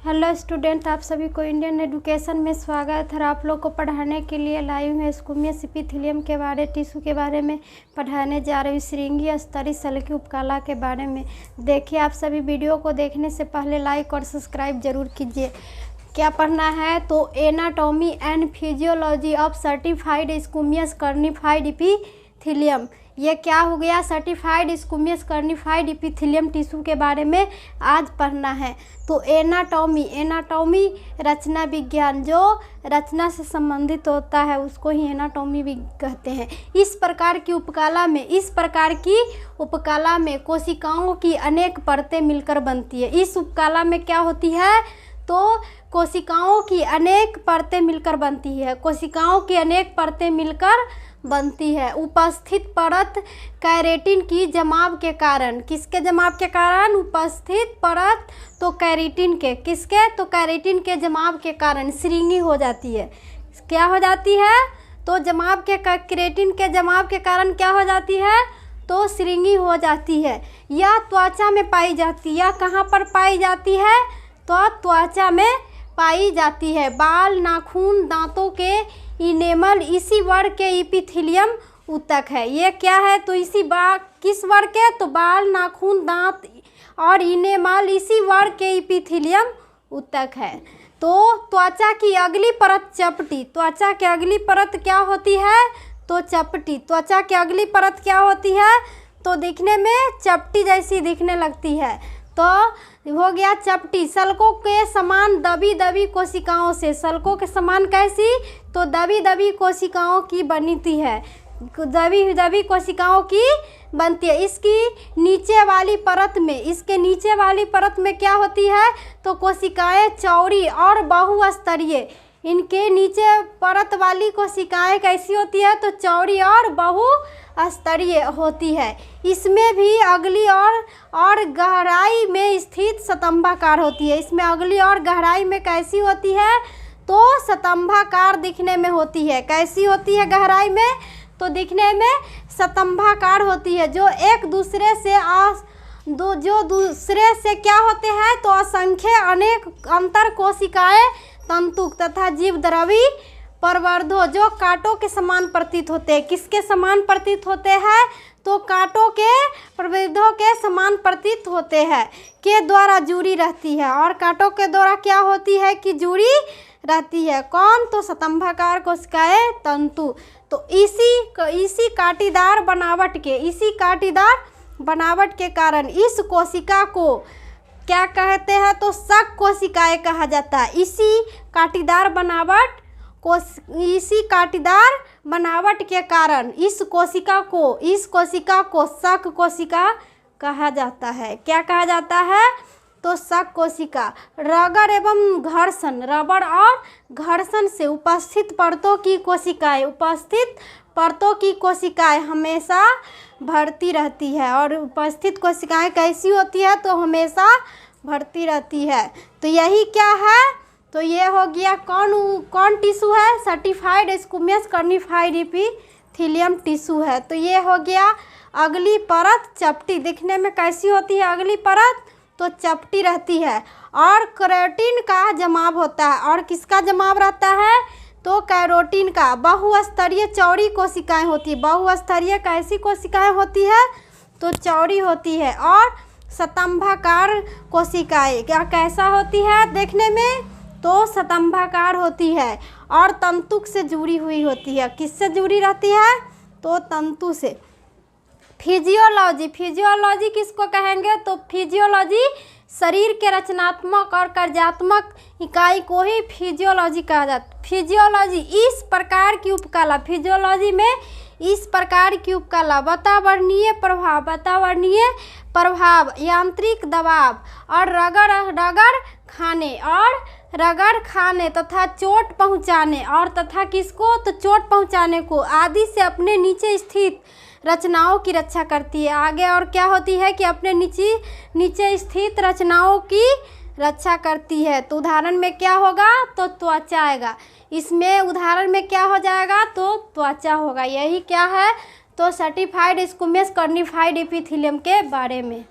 Hello student, आप सभी को इंडियन एजुकेशन में स्वागत है। आप लोग को पढ़ाने के लिए लाई हूँ स्क्विमस एपिथेलियम के बारे टिश्यू के बारे में पढ़ाने जा रही हूँ। श्रृंगी स्तरी सल्की उपकला के बारे में देखिए। आप सभी वीडियो को देखने से पहले लाइक और सब्सक्राइब जरूर कीजिए। क्या पढ़ना है तो anatomy and physiology of stratified squamous keratinized epithelium. ये क्या हो गया? Stratified squamous keratinized epithelium tissue के बारे में आज पढ़ना है। तो एनाटॉमी रचना विज्ञान, जो रचना से संबंधित होता है उसको ही एनाटॉमी भी कहते हैं। इस प्रकार की उपकला में कोशिकाओं की अनेक परतें मिलकर बनती है। इस उपकला में क्या होती है तो कोशिकाओं की अनेक परतें मिलकर बनती है। कोशिकाओं की अनेक परतें मिलकर बनती है। उपस्थित परत कैरेटिन की जमाव के कारण, किसके जमाव के कारण? उपस्थित परत तो कैरेटिन के, किसके? तो कैरेटिन के जमाव के कारण श्रृंगी हो जाती है। क्या हो जाती है? तो जमाव के कैरेटिन के जमाव के कारण क्या हो जाती है? तो श्रृंगी हो जाती है। यह त्वचा में पाई जाती है। यह कहाँ पर पाई जाती है? तो त्वचा में पाई जाती है। बाल, नाखून, दांतों के इनेमल इसी वर्ग के एपिथेलियम ऊतक है। ये क्या है? तो किस वर्ग के? तो बाल, नाखून, दांत और इनेमल इसी वर्ग के एपिथेलियम ऊतक है। तो त्वचा की अगली परत चपटी। त्वचा की अगली परत क्या होती है? तो चपटी। त्वचा की अगली परत क्या होती है? तो दिखने में चपटी जैसी दिखने लगती है। तो हो गया चपटी। सल्कों के समान दबी दबी कोशिकाओं से, सल्कों के समान कैसी? तो दबी दबी कोशिकाओं की बनती है। दबी दबी कोशिकाओं की बनती है। इसके नीचे वाली परत में क्या होती है? तो कोशिकाएं चौड़ी और बहुस्तरीय। इनके नीचे परत वाली कोशिकाएं कैसी होती है? तो चौड़ी और बहुस्तरीय होती है। इसमें भी अगली और गहराई में स्थित स्तंभाकार होती है। इसमें अगली और गहराई में कैसी होती है? तो स्तंभाकार दिखने में होती है। कैसी होती है गहराई में? तो दिखने में स्तंभाकार होती है। जो दूसरे से क्या होते हैं? तो असंख्य अनेक अंतर कोशिकाएं तंतुक तथा जीवद्रवी प्रवर्धो, जो कांटों के समान प्रतीत होते हैं। किसके समान प्रतीत होते हैं? तो कांटों के प्रवर्धों के समान प्रतीत होते हैं के द्वारा जुड़ी रहती है। और कांटों के द्वारा क्या होती है कि जुड़ी रहती है। कौन? तो स्तंभाकार कोशिकाएं तंतु। तो इसी कांटीदार बनावट के कारण इस कोशिका को क्या कहते हैं? तो शक कोशिकाएं कहा जाता है। इसी कांटीदार बनावट के कारण इस कोशिका को शक कोशिका कहा जाता है। क्या कहा जाता है? तो शक कोशिका। रबड़ और घर्षण से उपस्थित परतों की कोशिकाएं हमेशा भरती रहती है। और उपस्थित कोशिकाएं कैसी होती है? तो हमेशा भरती रहती है। तो यही क्या है? तो ये हो गया कौन टिश्यू है? Certified squamous keratinized epithelium tissue है। तो ये हो गया अगली परत चपटी। दिखने में कैसी होती है अगली परत? तो चपटी रहती है। और कैरोटीन का जमाव होता है। और किसका जमाव रहता है? तो कैरोटीन का। बहुस्तरीय चौड़ी कोशिकाएं होती है। बहुस्तरीय कैसी कोशिकाएं होती है? तो चौड़ी होती है। और स्तंभाकार कोशिकाएं क्या कैसा होती है देखने में? तो स्तंभाकार होती है और तंतुक से जुड़ी हुई होती है। किससे जुड़ी रहती है? तो तंतु से। फिजियोलॉजी किसको कहेंगे? तो फिजियोलॉजी शरीर के रचनात्मक और कार्यात्मक इकाई को ही फिजियोलॉजी कहा जाता है। फिजियोलॉजी इस प्रकार की उपकला वातावरणीय प्रभाव, यांत्रिक दबाव और रगड़ खाने तथा चोट पहुंचाने को आदि से अपने नीचे स्थित रचनाओं की रक्षा करती है। आगे और क्या होती है कि अपने नीचे स्थित रचनाओं की रक्षा करती है। तो उदाहरण में क्या होगा? तो त्वचा आएगा। इसमें उदाहरण में क्या हो जाएगा? तो त्वचा होगा। यही क्या है? तो सर्टिफाइड स्क्विमस कार्निफाइड एपिथेलियम के बारे में।